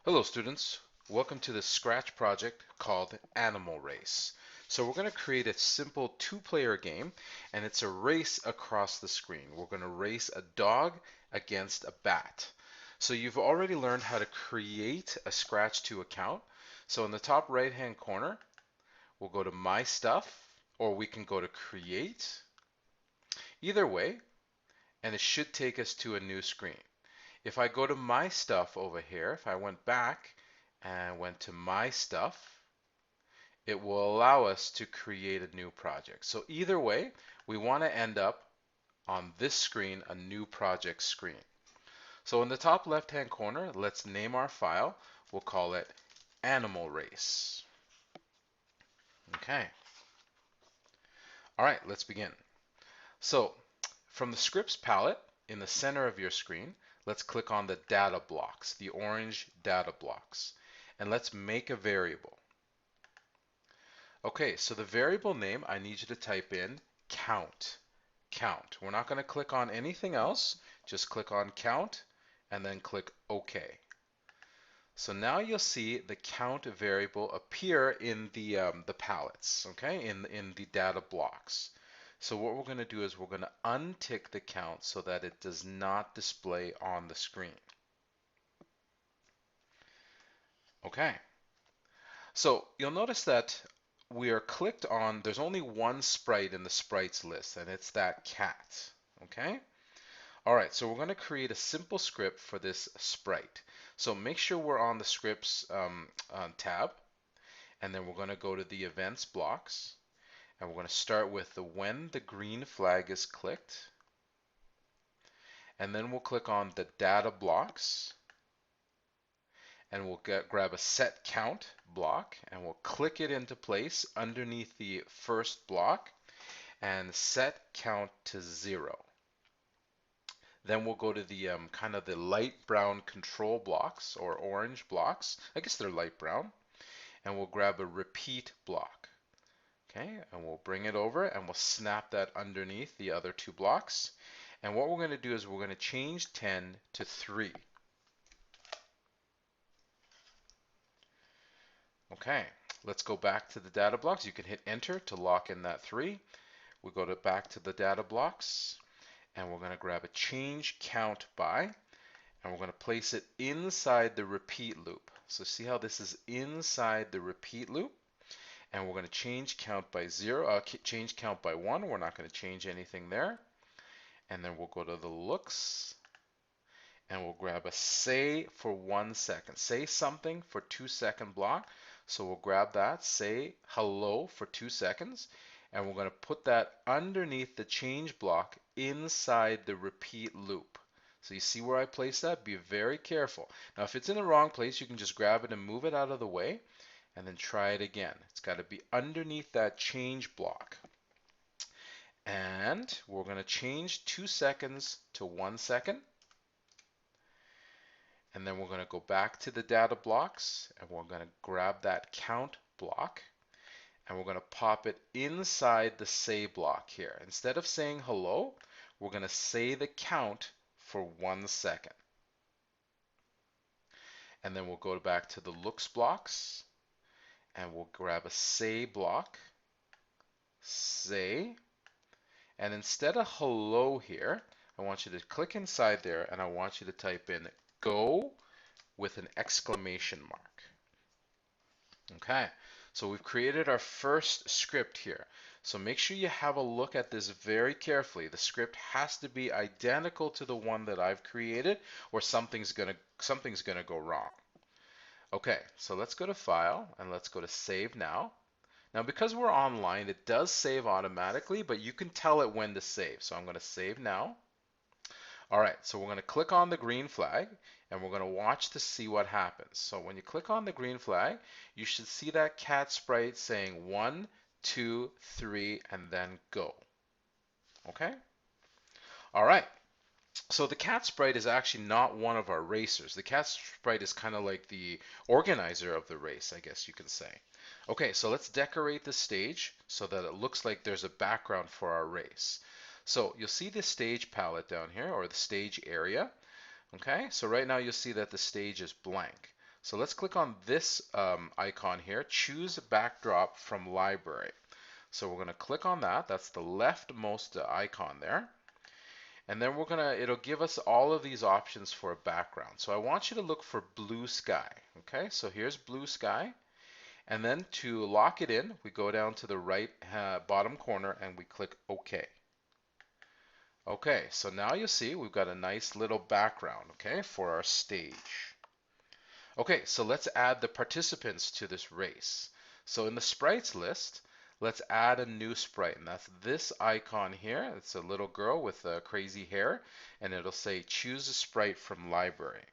Hello students, welcome to this Scratch project called Animal Race. So we're going to create a simple two-player game, and it's a race across the screen. We're going to race a dog against a bat. So you've already learned how to create a Scratch 2 account. So in the top right hand corner, we'll go to My Stuff, or we can go to Create. Either way, and it should take us to a new screen. If I go to My Stuff over here, if I went back and went to My Stuff, it will allow us to create a new project. So either way, we want to end up on this screen, a new project screen. So in the top left-hand corner, let's name our file. We'll call it Animal Race. Okay. All right, let's begin. So from the scripts palette in the center of your screen, let's click on the data blocks, the orange data blocks, and let's make a variable. Okay, so the variable name, I need you to type in count. Count. We're not going to click on anything else, just click on count and then click OK. So now you'll see the count variable appear in the palettes, okay, in the data blocks. So what we're going to do is we're going to untick the count so that it does not display on the screen. Okay. So you'll notice that we are clicked on, there's only one sprite in the sprites list, and it's that cat. Okay? All right, so we're going to create a simple script for this sprite. So make sure we're on the scripts tab, and then we're going to go to the events blocks, and we're going to start with the when the green flag is clicked, and then we'll click on the data blocks, and we'll grab a set count block, and we'll click it into place underneath the first block and set count to 0. Then we'll go to the kind of the light brown control blocks or orange blocks. I guess they're light brown. And we'll grab a repeat block. Okay, and we'll bring it over and we'll snap that underneath the other two blocks. And what we're going to do is we're going to change 10 to 3. Okay, let's go back to the data blocks. You can hit enter to lock in that 3. We go back to the data blocks and we're going to grab a change count by, and we're going to place it inside the repeat loop. So see how this is inside the repeat loop, and we're going to change count by 0, change count by 1. We're not going to change anything there. And then we'll go to the looks, and we'll grab a say for 1 second. Say something for 2-second block. So we'll grab that, say hello for 2 seconds, and we're going to put that underneath the change block inside the repeat loop. So you see where I place that? Be very careful. Now if it's in the wrong place, you can just grab it and move it out of the way and then try it again. It's got to be underneath that change block. And we're going to change 2 seconds to 1 second. And then we're going to go back to the data blocks and we're going to grab that count block and we're going to pop it inside the say block here. Instead of saying hello, we're going to say the count for 1 second. And then we'll go back to the looks blocks and we'll grab a say block, say, and instead of hello here, I want you to click inside there and I want you to type in go with an exclamation mark. Okay, so we've created our first script here. So make sure you have a look at this very carefully. The script has to be identical to the one that I've created or something's gonna go wrong. Okay, so let's go to File and let's go to Save Now. Now because we're online, it does save automatically, but you can tell it when to save. So I'm going to save now. All right, so we're going to click on the green flag and we're going to watch to see what happens. So when you click on the green flag, you should see that cat sprite saying 1, 2, 3, and then go. Okay? All right. So the cat sprite is actually not one of our racers. The cat sprite is kind of like the organizer of the race, I guess you can say. Okay, so let's decorate the stage so that it looks like there's a background for our race. So you'll see the stage palette down here, or the stage area. Okay, so right now you'll see that the stage is blank. So let's click on this icon here, choose backdrop from library. So we're going to click on that. That's the leftmost icon there. And then it'll give us all of these options for a background. So I want you to look for blue sky. Okay, so here's blue sky. And then to lock it in, we go down to the right bottom corner and we click OK. Okay, so now you see we've got a nice little background, okay, for our stage. Okay, so let's add the participants to this race. So in the sprites list, let's add a new sprite, and that's this icon here. It's a little girl with crazy hair, and it'll say choose a sprite from library.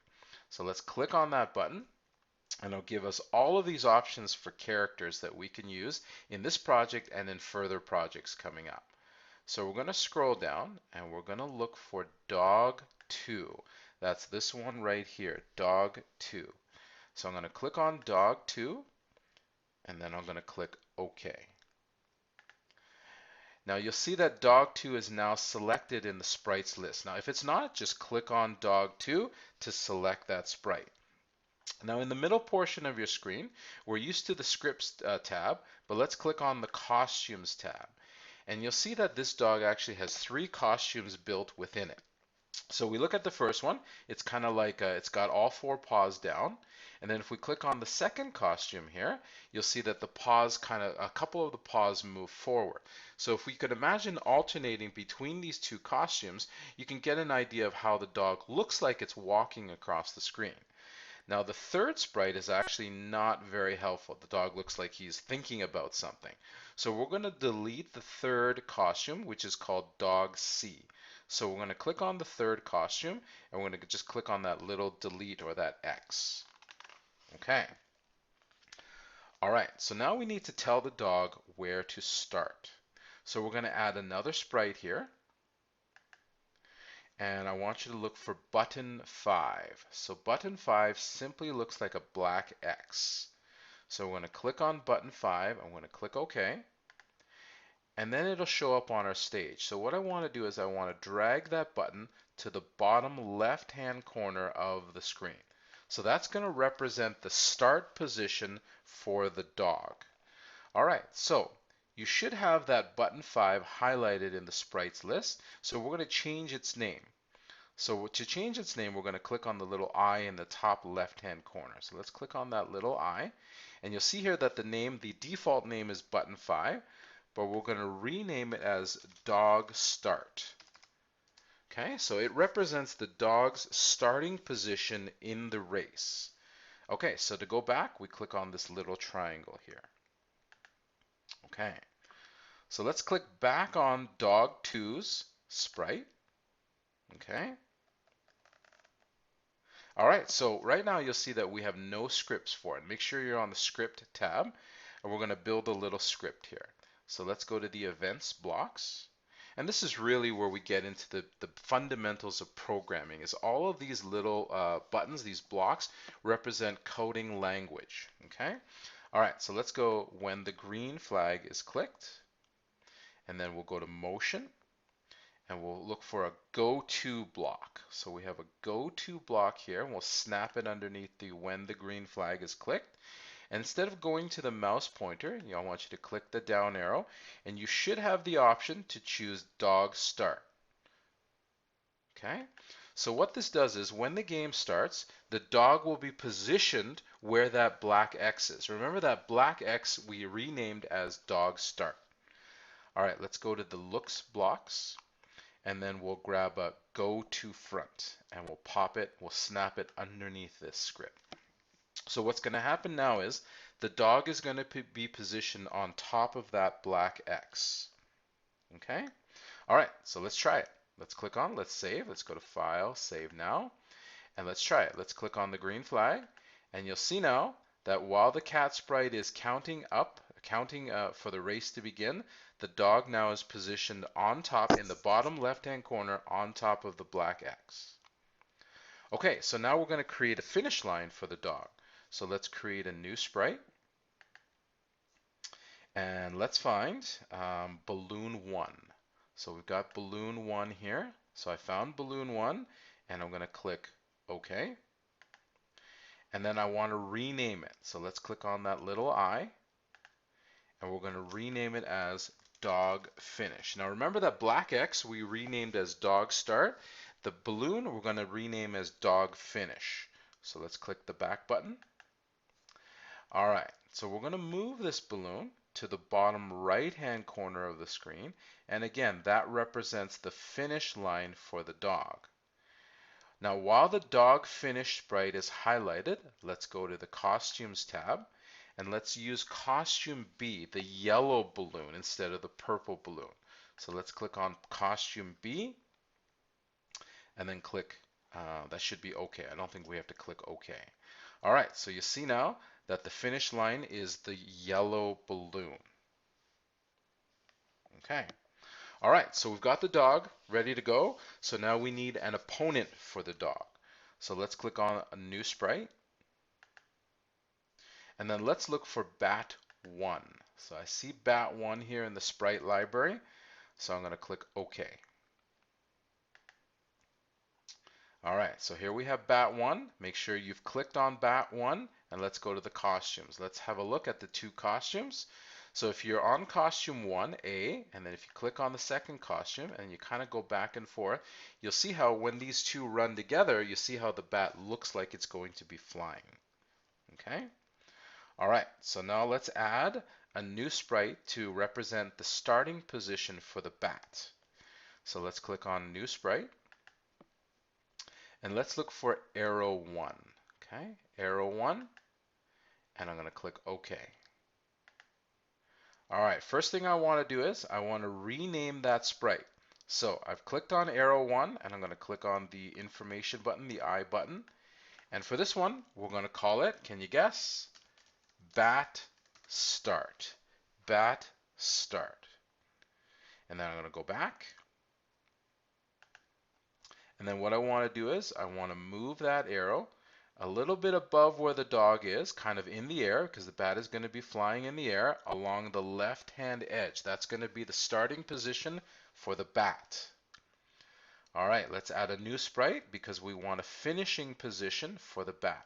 So let's click on that button, and it'll give us all of these options for characters that we can use in this project and in further projects coming up. So we're going to scroll down and we're going to look for dog 2. That's this one right here, dog 2. So I'm going to click on dog 2 and then I'm going to click OK. Now you'll see that dog 2 is now selected in the sprites list. Now if it's not, just click on dog 2 to select that sprite. Now in the middle portion of your screen, we're used to the scripts tab, but let's click on the costumes tab. And you'll see that this dog actually has 3 costumes built within it. So we look at the first one, it's kind of like it's got all 4 paws down. And then if we click on the second costume here, you'll see that the paws a couple of the paws move forward. So if we could imagine alternating between these 2 costumes, you can get an idea of how the dog looks like it's walking across the screen. Now the third sprite is actually not very helpful. The dog looks like he's thinking about something. So we're going to delete the third costume, which is called dog C. So we're going to click on the third costume and we're going to just click on that little delete or that X. Okay. All right, so now we need to tell the dog where to start. So we're going to add another sprite here. And I want you to look for button 5. So button 5 simply looks like a black X. So we're going to click on button 5. I'm going to click OK. And then it'll show up on our stage. So what I want to do is I want to drag that button to the bottom left-hand corner of the screen. So that's going to represent the start position for the dog. All right, so you should have that button 5 highlighted in the sprites list. So we're going to change its name. So to change its name, we're going to click on the little I in the top left-hand corner. So let's click on that little I. And you'll see here that the default name is button 5, but we're going to rename it as dog start. Okay, so it represents the dog's starting position in the race. Okay, so to go back, we click on this little triangle here. Okay, so let's click back on dog 2's sprite. Okay. All right, so right now you'll see that we have no scripts for it. Make sure you're on the script tab, and we're going to build a little script here. So let's go to the events blocks. And this is really where we get into the fundamentals of programming, is all of these little buttons, these blocks, represent coding language, okay? All right, so let's go when the green flag is clicked, and then we'll go to motion, and we'll look for a go-to block. So we have a go-to block here, and we'll snap it underneath the when the green flag is clicked. And instead of going to the mouse pointer, I want you to click the down arrow, and you should have the option to choose dog start. Okay? So what this does is when the game starts, the dog will be positioned where that black X is. Remember that black X we renamed as dog start. All right, let's go to the looks blocks, and then we'll grab a go to front, and we'll pop it, we'll snap it underneath this script. So what's going to happen now is the dog is going to be positioned on top of that black X. Okay? All right, so let's try it. Let's click on, let's save. Let's go to File, Save Now, and let's try it. Let's click on the green flag, and you'll see now that while the cat sprite is counting up, for the race to begin, the dog now is positioned on top in the bottom left-hand corner on top of the black X. Okay, so now we're going to create a finish line for the dog. So let's create a new sprite. And let's find balloon 1. So we've got balloon 1 here. So I found balloon 1, and I'm going to click OK. and then I want to rename it. So let's click on that little I, and we're going to rename it as dog finish. Now remember that black X we renamed as dog start. The balloon we're going to rename as dog finish. So let's click the back button. All right, so we're going to move this balloon to the bottom right hand corner of the screen, and again that represents the finish line for the dog. Now while the dog finish sprite is highlighted, let's go to the costumes tab, and let's use costume B, the yellow balloon, instead of the purple balloon. So let's click on costume B, and then click, that should be OK. I don't think we have to click OK. All right, so you see now that the finish line is the yellow balloon. Okay. All right, so we've got the dog ready to go. So now we need an opponent for the dog. So let's click on a new sprite. And then let's look for Bat1. So I see Bat1 here in the sprite library. So I'm going to click OK. All right, so here we have Bat1. Make sure you've clicked on Bat1, and let's go to the costumes. Let's have a look at the two costumes. So if you're on costume 1A, and then if you click on the second costume and you kind of go back and forth, you'll see how when these two run together, you see how the bat looks like it's going to be flying. Okay? All right, so now let's add a new sprite to represent the starting position for the bat. So let's click on new sprite. And let's look for arrow 1. Okay, arrow 1, and I'm going to click OK. All right, first thing I want to do is I want to rename that sprite. So I've clicked on arrow 1, and I'm going to click on the information button, the I button. And for this one, we're going to call it, can you guess? Bat start. Bat start. And then I'm going to go back. And then what I want to do is I want to move that arrow a little bit above where the dog is, kind of in the air, because the bat is going to be flying in the air along the left-hand edge. That's going to be the starting position for the bat. All right, let's add a new sprite because we want a finishing position for the bat.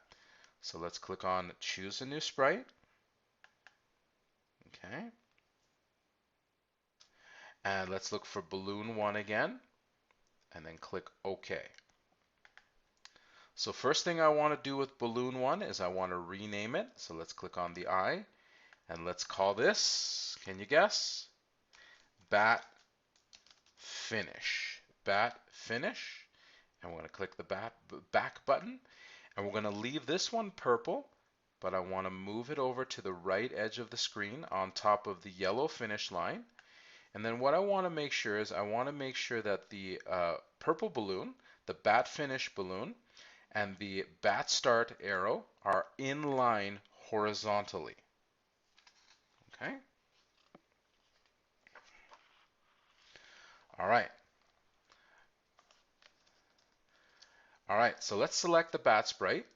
So let's click on choose a new sprite. Okay. And let's look for balloon 1 again, and then click OK. So first thing I want to do with balloon 1 is I want to rename it. So let's click on the I, and let's call this, can you guess? Bat finish. Bat finish. And we're going to click the back button, and we're going to leave this one purple, but I want to move it over to the right edge of the screen on top of the yellow finish line. And then what I want to make sure is I want to make sure that the purple balloon, the bat finish balloon, and the bat start arrow are in line horizontally. Okay? All right. All right, so let's select the bat sprite,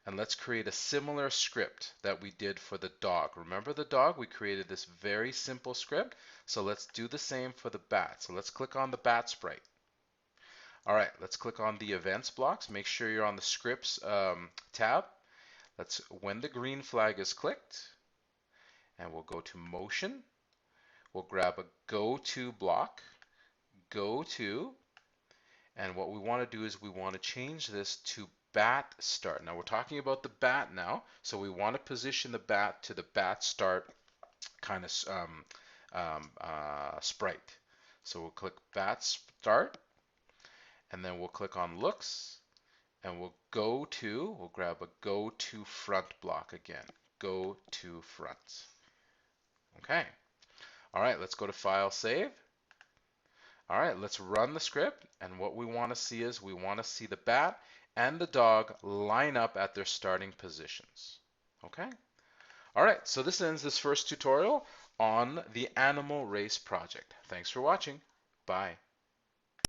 and let's create a similar script that we did for the dog. Remember the dog? We created this very simple script. So let's do the same for the bat. So let's click on the bat sprite. All right, let's click on the events blocks. Make sure you're on the scripts tab. When the green flag is clicked, and we'll go to motion. We'll grab a go to block, go to, and what we want to do is we want to change this to bat start. Now we're talking about the bat now, so we want to position the bat to the bat start kind of sprite. So we'll click bat start, and then we'll click on looks, and we'll grab a go to front block again. Go to front. Okay. All right, let's go to file save. All right, let's run the script, and what we want to see is we want to see the bat and the dog line up at their starting positions. Okay? All right, so this ends this first tutorial on the Animal Race project. Thanks for watching. Bye.